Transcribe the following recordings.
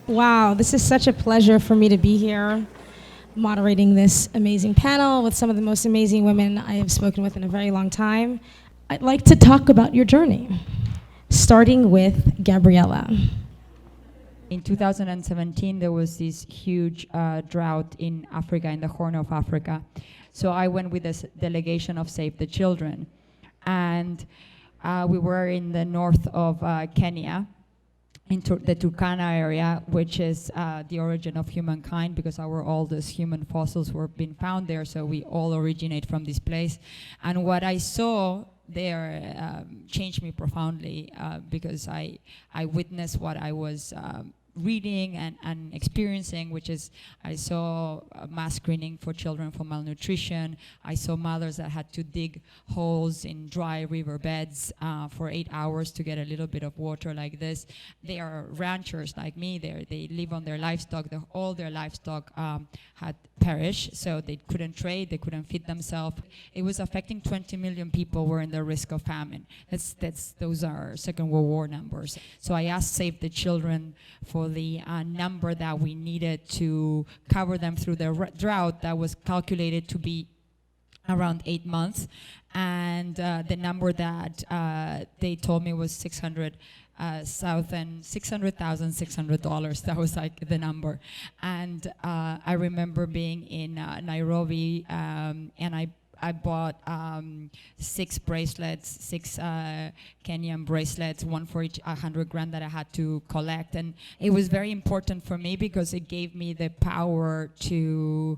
Wow, this is such a pleasure for me to be here moderating this amazing panel with some of the most amazing women I have spoken with in a very long time. I'd like to talk about your journey, starting with Gabriela. In 2017, there was this huge drought in Africa, in the Horn of Africa. So I went with a delegation of Save the Children. And we were in the north of Kenya, in the Turkana area, which is the origin of humankind, because our oldest human fossils were being found there, so we all originate from this place. And what I saw there changed me profoundly, because I witnessed what I was reading and experiencing, which is I saw mass screening for children for malnutrition. I saw mothers that had to dig holes in dry riverbeds for 8 hours to get a little bit of water like this. They are ranchers like me. They live on their livestock. All their livestock had perished, so they couldn't trade, they couldn't feed themselves. It was affecting 20 million people were in the risk of famine. Those are Second World War numbers. So I asked Save the Children for the number that we needed to cover them through the drought that was calculated to be around 8 months. And the number that they told me was $600,600. That was like the number. And I remember being in Nairobi, and I bought 6 bracelets, 6 Kenyan bracelets, one for each 100 grand that I had to collect. And it was very important for me because it gave me the power to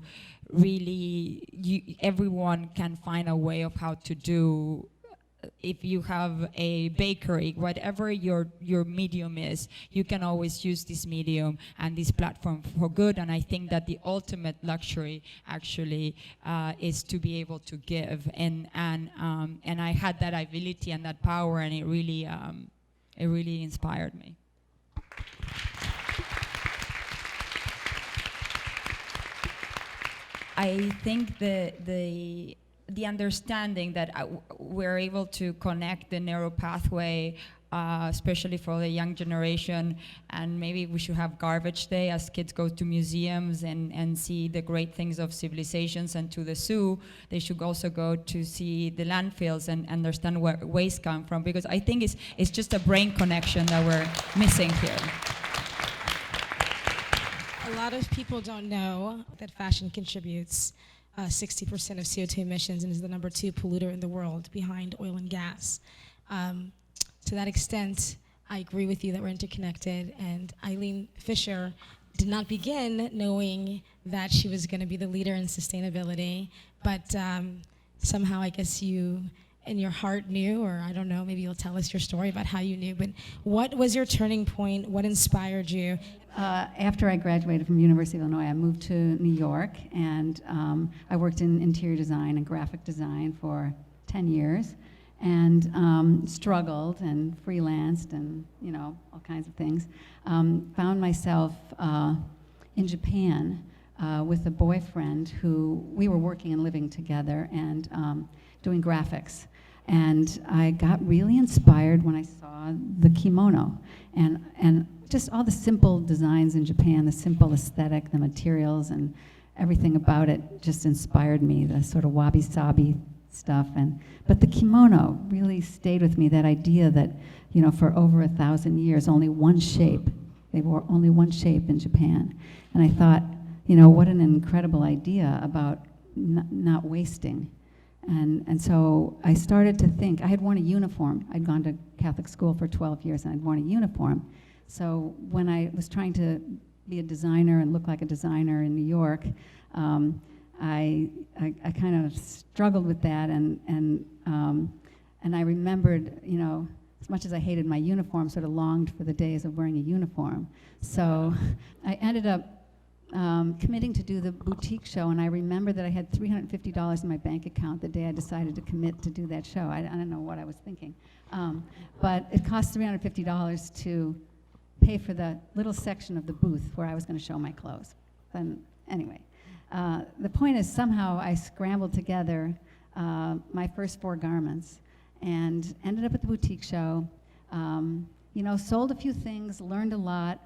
really, everyone can find a way of how to do. If you have a bakery, whatever your medium is, you can always use this medium and this platform for good. And I think that the ultimate luxury actually is to be able to give. And I had that ability and that power, and it really inspired me. I think the understanding that we're able to connect the narrow pathway, especially for the young generation, and maybe we should have garbage day as kids go to museums and see the great things of civilizations, and to the zoo, they should also go to see the landfills and understand where waste come from, because I think it's just a brain connection that we're missing here. A lot of people don't know that fashion contributes 60% of CO2 emissions and is the number 2 polluter in the world behind oil and gas. To that extent, I agree with you that we're interconnected, and Eileen Fisher did not begin knowing that she was going to be the leader in sustainability, but somehow I guess you in your heart knew, or I don't know, maybe you'll tell us your story about how you knew, but what was your turning point? What inspired you? After I graduated from University of Illinois, I moved to New York, and I worked in interior design and graphic design for 10 years, and struggled and freelanced and, all kinds of things. Found myself in Japan with a boyfriend who we were working and living together and doing graphics. And I got really inspired when I saw the kimono and just all the simple designs in Japan, the simple aesthetic, the materials, and everything about it just inspired me, the sort of wabi-sabi stuff. But the kimono really stayed with me, that idea that, for over 1,000 years, only one shape, they wore only one shape in Japan. And I thought, what an incredible idea about not wasting. And so I started to think. I had worn a uniform. I'd gone to Catholic school for 12 years, and I'd worn a uniform. So when I was trying to be a designer and look like a designer in New York, I kind of struggled with that, and I remembered, as much as I hated my uniform, sort of longed for the days of wearing a uniform. So I ended up committing to do the boutique show, and I remember that I had $350 in my bank account the day I decided to commit to do that show. I don't know what I was thinking. But it cost $350 to pay for the little section of the booth where I was going to show my clothes. And anyway, the point is somehow I scrambled together my first 4 garments and ended up at the boutique show. Sold a few things, learned a lot.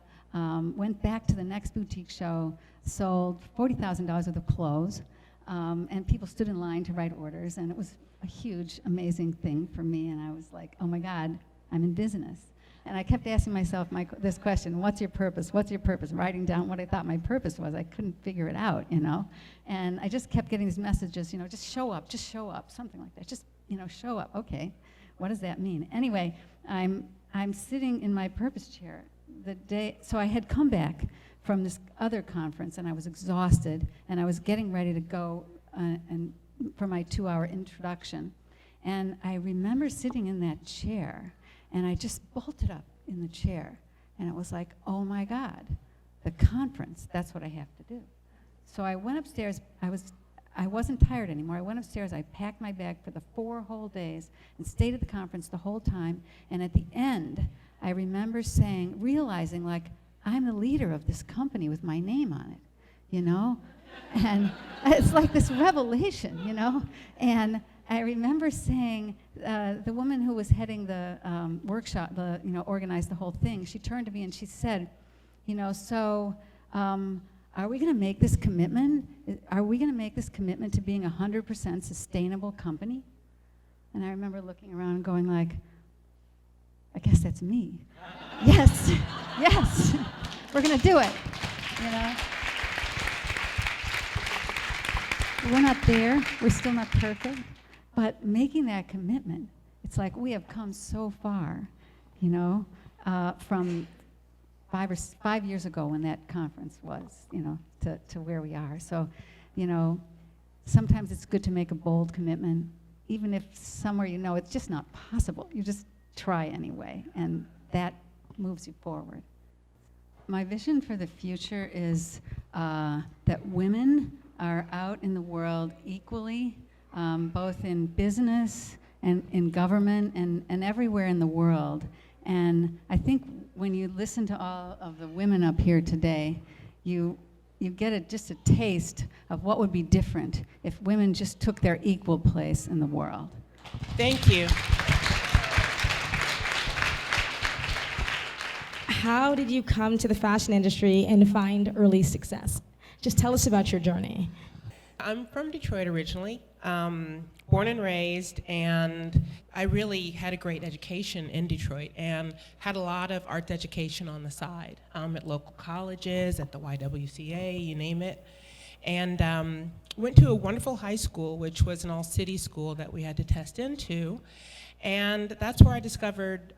went back to the next boutique show, sold $40,000 worth of clothes, and people stood in line to write orders, and it was a huge, amazing thing for me, and I was like, oh my God, I'm in business. And I kept asking myself this question, what's your purpose? What's your purpose? Writing down what I thought my purpose was. I couldn't figure it out, you know? And I just kept getting these messages, you know, just show up, something like that. Just, you know, show up. Okay, what does that mean? Anyway, I'm sitting in my purpose chair the day, so I had come back from this other conference, and I was exhausted, and I was getting ready to go and for my 2-hour introduction. And I remember sitting in that chair, and I just bolted up in the chair. And it was like, oh my God, the conference, that's what I have to do. So I went upstairs. I wasn't tired anymore. I went upstairs, I packed my bag for the 4 whole days and stayed at the conference the whole time. And at the end, I remember realizing like, I'm the leader of this company with my name on it, you know? And it's like this revelation, you know? And I remember saying, the woman who was heading the workshop, organized the whole thing, she turned to me and she said, you know, so are we going to make this commitment? Are we going to make this commitment to being a 100% sustainable company? And I remember looking around and going like, I guess that's me. Yes, yes, we're going to do it, you know? We're not there, we're still not perfect. But making that commitment, it's like we have come so far, you know, from 5 years ago when that conference was, you know, to where we are. So, you know, sometimes it's good to make a bold commitment, even if somewhere you know it's just not possible. You just try anyway, and that moves you forward. My vision for the future is that women are out in the world equally, both in business and in government and everywhere in the world. And I think when you listen to all of the women up here today, you get just a taste of what would be different if women just took their equal place in the world. Thank you. How did you come to the fashion industry and find early success? Just tell us about your journey. I'm from Detroit originally, born and raised, and I really had a great education in Detroit and had a lot of arts education on the side at local colleges, at the YWCA, you name it. And went to a wonderful high school, which was an all-city school that we had to test into. And that's where I discovered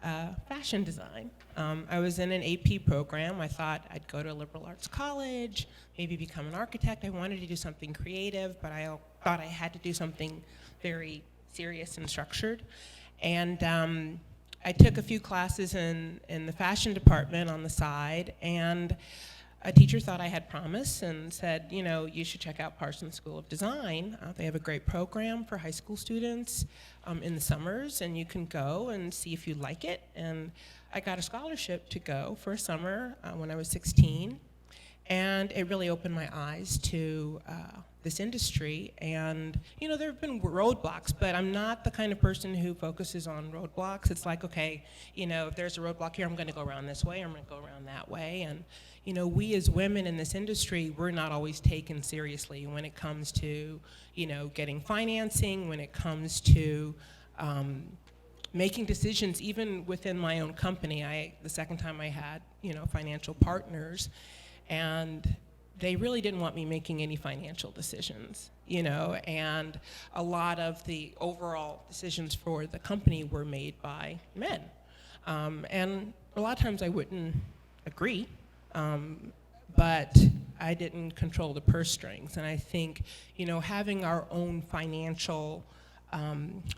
fashion design. I was in an AP program. I thought I'd go to a liberal arts college, maybe become an architect. I wanted to do something creative, but I thought I had to do something very serious and structured. And I took a few classes in the fashion department on the side, and a teacher thought I had promise and said, you know, you should check out Parsons School of Design. They have a great program for high school students in the summers, and you can go and see if you like it. And I got a scholarship to go for a summer when I was 16, and it really opened my eyes to this industry. And, you know, there have been roadblocks, but I'm not the kind of person who focuses on roadblocks. It's like, okay, you know, if there's a roadblock here, I'm going to go around this way, or I'm going to go around that way. And you know, we as women in this industry, we're not always taken seriously when it comes to, you know, getting financing, when it comes to making decisions, even within my own company. The second time I had, you know, financial partners, and they really didn't want me making any financial decisions, you know, and a lot of the overall decisions for the company were made by men. And a lot of times I wouldn't agree. But I didn't control the purse strings. And I think, you know, having our own financial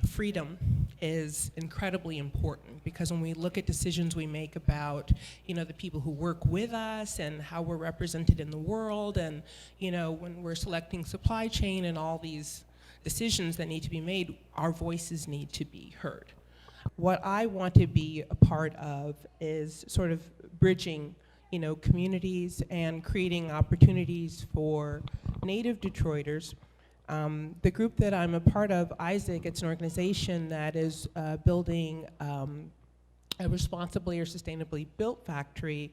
freedom is incredibly important, because when we look at decisions we make about, you know, the people who work with us and how we're represented in the world, and, you know, when we're selecting supply chain and all these decisions that need to be made, our voices need to be heard. What I want to be a part of is sort of bridging, you know, communities and creating opportunities for native Detroiters. The group that I'm a part of, Isaac, it's an organization that is building a responsibly or sustainably built factory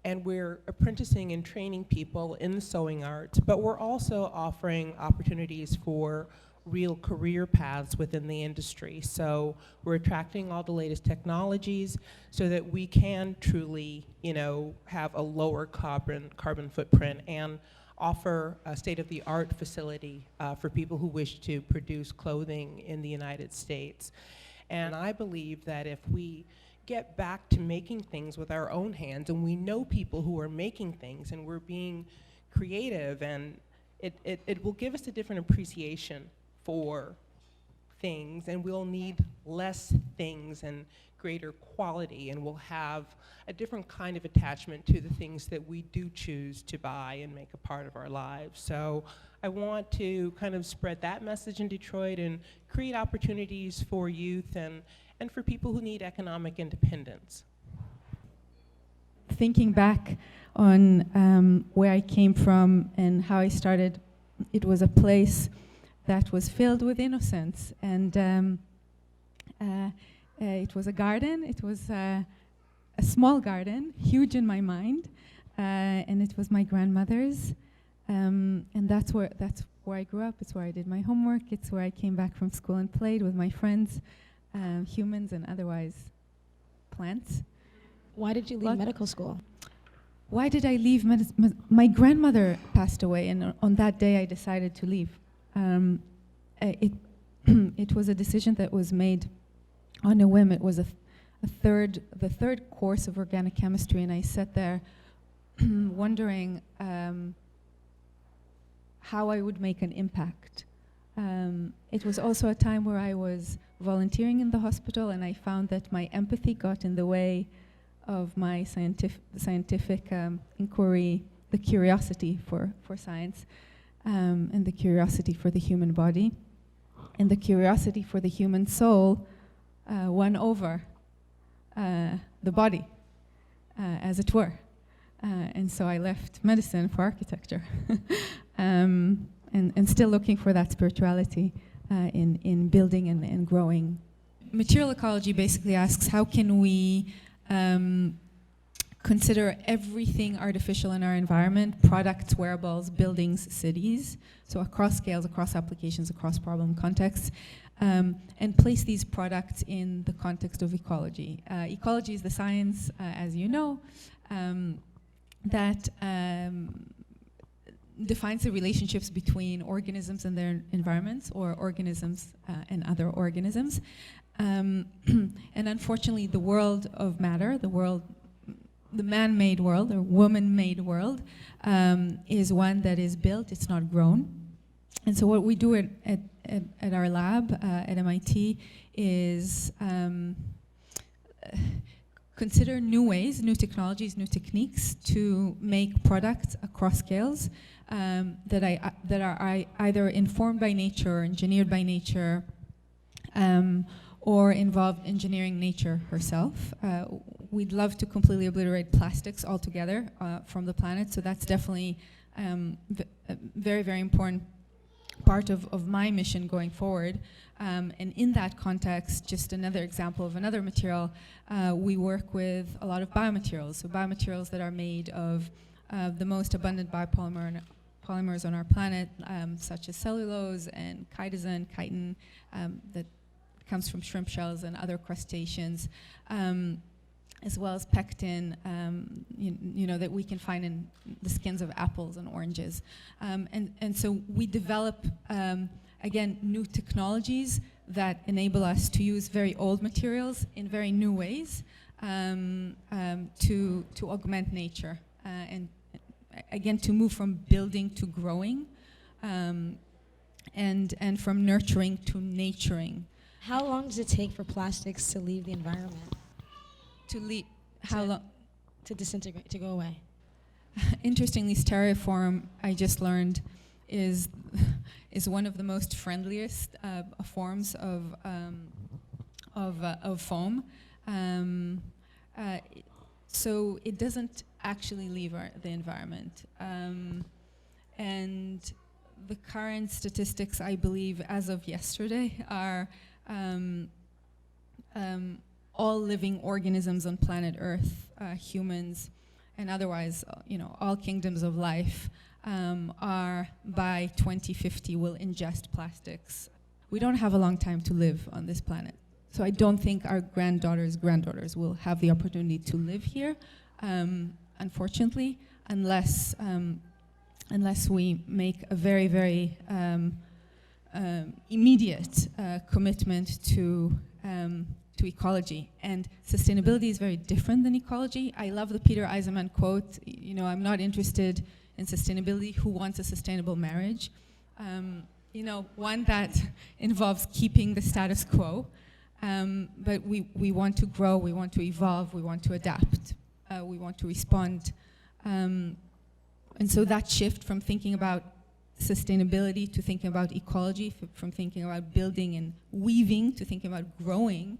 and we're apprenticing and training people in the sewing arts, but we're also offering opportunities for real career paths within the industry. So we're attracting all the latest technologies so that we can truly, have a lower carbon footprint and offer a state-of-the-art facility for people who wish to produce clothing in the United States. And I believe that if we get back to making things with our own hands, and we know people who are making things, and we're being creative, and it will give us a different appreciation for things, and we'll need less things and greater quality, and we'll have a different kind of attachment to the things that we do choose to buy and make a part of our lives. So I want to kind of spread that message in Detroit and create opportunities for youth and for people who need economic independence. Thinking back on where I came from and how I started, it was a place that was filled with innocence, and it was a garden. It was a small garden, huge in my mind, and it was my grandmother's, and that's where I grew up. It's where I did my homework. It's where I came back from school and played with my friends, humans and otherwise plants. Why did you leave medical school? Why did I leave my grandmother passed away, and on that day I decided to leave. It was a decision that was made on a whim. It was the third course of organic chemistry, and I sat there wondering how I would make an impact. It was also a time where I was volunteering in the hospital, and I found that my empathy got in the way of my scientific inquiry, the curiosity for science, and the curiosity for the human body, and the curiosity for the human soul won over the body, as it were. And so I left medicine for architecture, and still looking for that spirituality in building and growing. Material ecology basically asks, how can we consider everything artificial in our environment, products, wearables, buildings, cities, so across scales, across applications, across problem contexts, and place these products in the context of ecology. Ecology is the science, as you know, that defines the relationships between organisms and their environments, or organisms and other organisms. And unfortunately, the world of matter, the man-made world, or woman-made world, is one that is built, it's not grown. And so what we do at our lab at MIT is consider new ways, new technologies, new techniques to make products across scales that are either informed by nature, or engineered by nature, or involve engineering nature herself. We'd love to completely obliterate plastics altogether from the planet, so that's definitely a very, very important part of my mission going forward. And in that context, just another example of another material, we work with a lot of biomaterials, so biomaterials that are made of the most abundant biopolymers on our planet, such as cellulose and chitin, that comes from shrimp shells and other crustaceans, as well as pectin, that we can find in the skins of apples and oranges. And so we develop, again, new technologies that enable us to use very old materials in very new ways to augment nature, and again, to move from building to growing, and from nurturing to naturing. How long does it take for plastics to leave the environment? How long? To disintegrate, to go away. Interestingly, styrofoam, I just learned, is one of the most friendliest forms of foam. So it doesn't actually leave the environment. And the current statistics, I believe, as of yesterday, are all living organisms on planet Earth, humans and otherwise, all kingdoms of life are by 2050 will ingest plastics. We don't have a long time to live on this planet. So I don't think our granddaughters will have the opportunity to live here, unfortunately, unless we make a very, very immediate commitment to ecology. And sustainability is very different than ecology. I love the Peter Eisenman quote, I'm not interested in sustainability, who wants a sustainable marriage? One that involves keeping the status quo, but we want to grow, we want to evolve, we want to adapt, we want to respond. And so that shift from thinking about sustainability to thinking about ecology, from thinking about building and weaving to thinking about growing,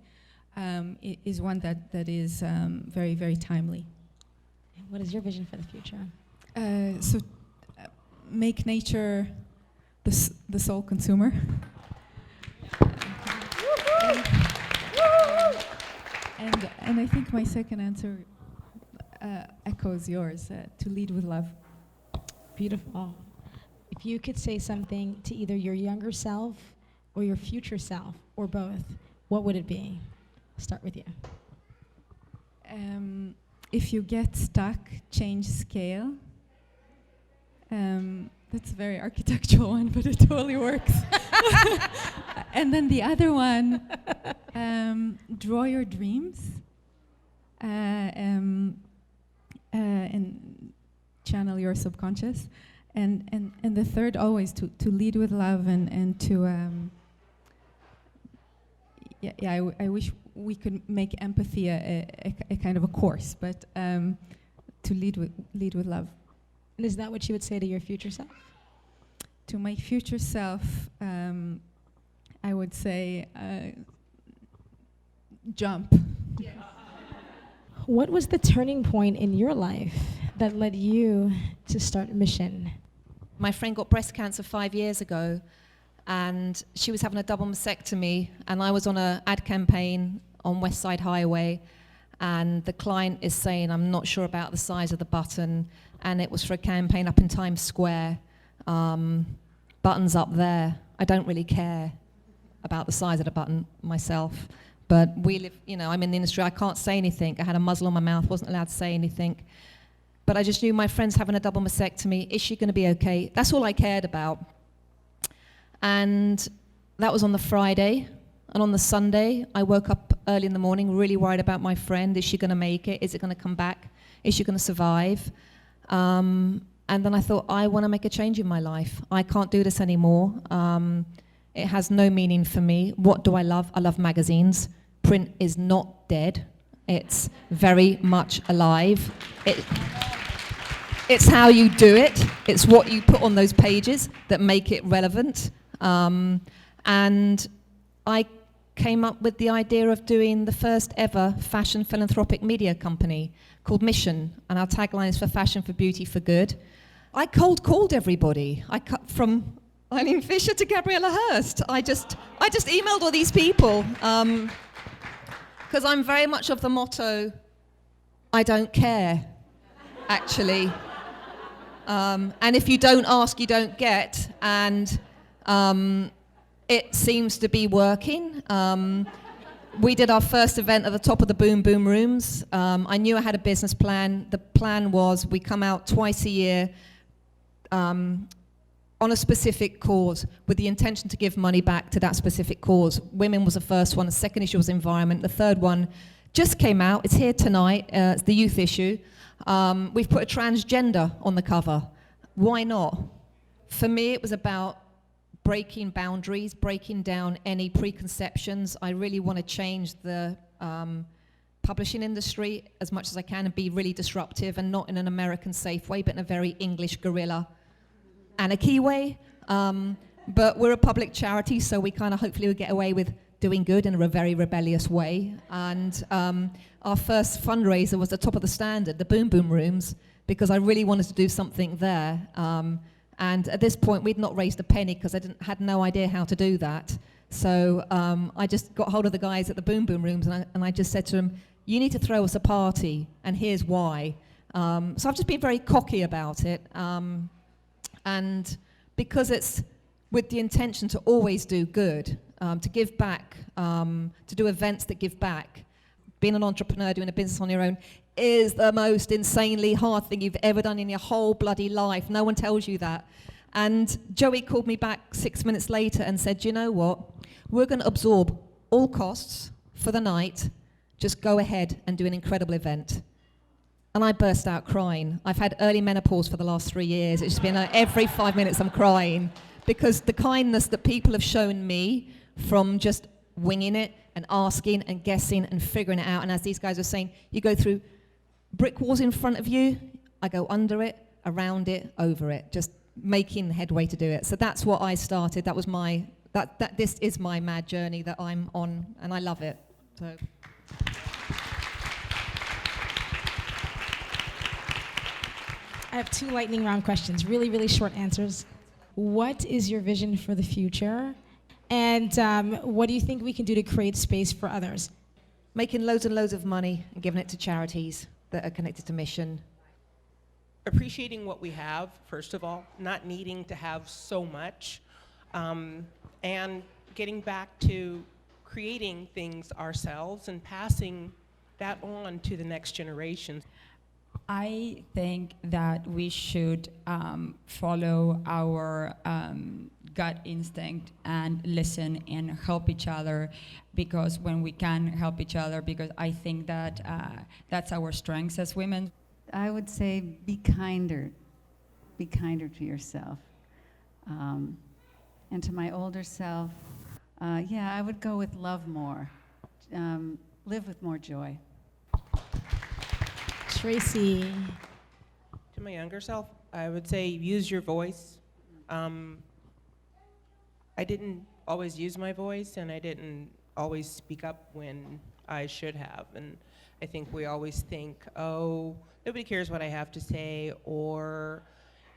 is one that is very, very timely. What is your vision for the future? Make nature the sole consumer. And I think my second answer echoes yours, to lead with love. Beautiful. If you could say something to either your younger self or your future self, or both, what would it be? I'll start with you. If you get stuck, change scale. That's a very architectural one, but it totally works. And then the other one, draw your dreams, and channel your subconscious. And the third, always to lead with love and to, I wish we could make empathy a kind of a course, but to lead with love. And is that what you would say to your future self? To my future self, I would say, jump. Yeah. What was the turning point in your life that led you to start Mission? My friend got breast cancer 5 years ago, and she was having a double mastectomy, and I was on an ad campaign on West Side Highway, and the client is saying, I'm not sure about the size of the button, and it was for a campaign up in Times Square. Buttons up there. I don't really care about the size of the button myself, but we live, I'm in the industry, I can't say anything. I had a muzzle on my mouth, wasn't allowed to say anything. But I just knew my friend's having a double mastectomy. Is she going to be okay? That's all I cared about. And that was on the Friday. And on the Sunday, I woke up early in the morning, really worried about my friend. Is she going to make it? Is it going to come back? Is she going to survive? And then I thought, I want to make a change in my life. I can't do this anymore. It has no meaning for me. What do I love? I love magazines. Print is not dead. It's very much alive. It's how you do it. It's what you put on those pages that make it relevant. And I came up with the idea of doing the first ever fashion philanthropic media company called Mission, and our tagline is for fashion, for beauty, for good. I cold called everybody. I cut from Eileen Fisher to Gabriela Hearst. I just emailed all these people because I'm very much of the motto, I don't care, actually. And if you don't ask, you don't get. And it seems to be working. We did our first event at the top of the Boom Boom Rooms. I knew I had a business plan. The plan was we come out twice a year on a specific cause with the intention to give money back to that specific cause. Women was the first one. The second issue was environment. The third one just came out. It's here tonight. It's the youth issue. We've put a transgender on the cover. Why not? For me, it was about breaking boundaries, breaking down any preconceptions. I really want to change the publishing industry as much as I can and be really disruptive, and not in an American safe way, but in a very English guerrilla anarchy way. But we're a public charity, so we kind of hopefully will get away with doing good in a very rebellious way. And our first fundraiser was the top of the standard, the Boom Boom Rooms, because I really wanted to do something there. And at this point, we'd not raised a penny because I had no idea how to do that. So I just got hold of the guys at the Boom Boom Rooms, and I just said to them, you need to throw us a party, and here's why. So I've just been very cocky about it. And because it's with the intention to always do good, to give back, to do events that give back. Being an entrepreneur, doing a business on your own, is the most insanely hard thing you've ever done in your whole bloody life. No one tells you that. And Joey called me back 6 minutes later and said, you know what? We're going to absorb all costs for the night. Just go ahead and do an incredible event. And I burst out crying. I've had early menopause for the last 3 years. It's just been like every 5 minutes I'm crying, because the kindness that people have shown me from just winging it and asking and guessing and figuring it out. And as these guys are saying, you go through brick walls in front of you, I go under it, around it, over it, just making headway to do it. So that's what I started. That was this is my mad journey that I'm on, and I love it. So. I have 2 lightning round questions, really, really short answers. What is your vision for the future? And what do you think we can do to create space for others? Making loads and loads of money and giving it to charities that are connected to mission. Appreciating what we have, first of all, not needing to have so much, and getting back to creating things ourselves and passing that on to the next generation. I think that we should follow our gut instinct and listen and help each other, because when we can help each other, because I think that that's our strengths as women. I would say be kinder to yourself. And to my older self, I would go with love more, live with more joy. Tracy. To my younger self, I would say use your voice. I didn't always use my voice, and I didn't always speak up when I should have. And I think we always think, oh, nobody cares what I have to say, or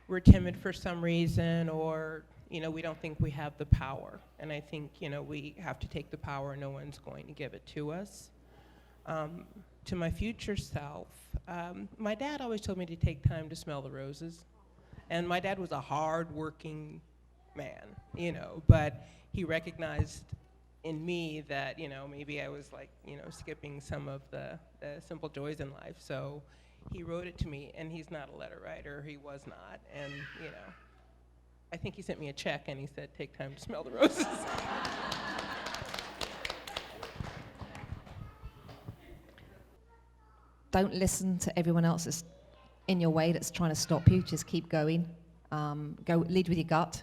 we're timid for some reason, or we don't think we have the power. And I think we have to take the power. No one's going to give it to us. To my future self, my dad always told me to take time to smell the roses. And my dad was a hard-working man, but he recognized in me that, maybe I was skipping some of the simple joys in life. So he wrote it to me, and he's not a letter writer. He was not. And, I think he sent me a check, and he said, take time to smell the roses. Don't listen to everyone else that's in your way that's trying to stop you. Just keep going. Go lead with your gut.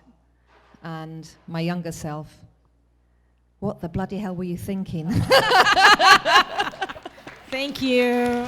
And my younger self, what the bloody hell were you thinking? Thank you.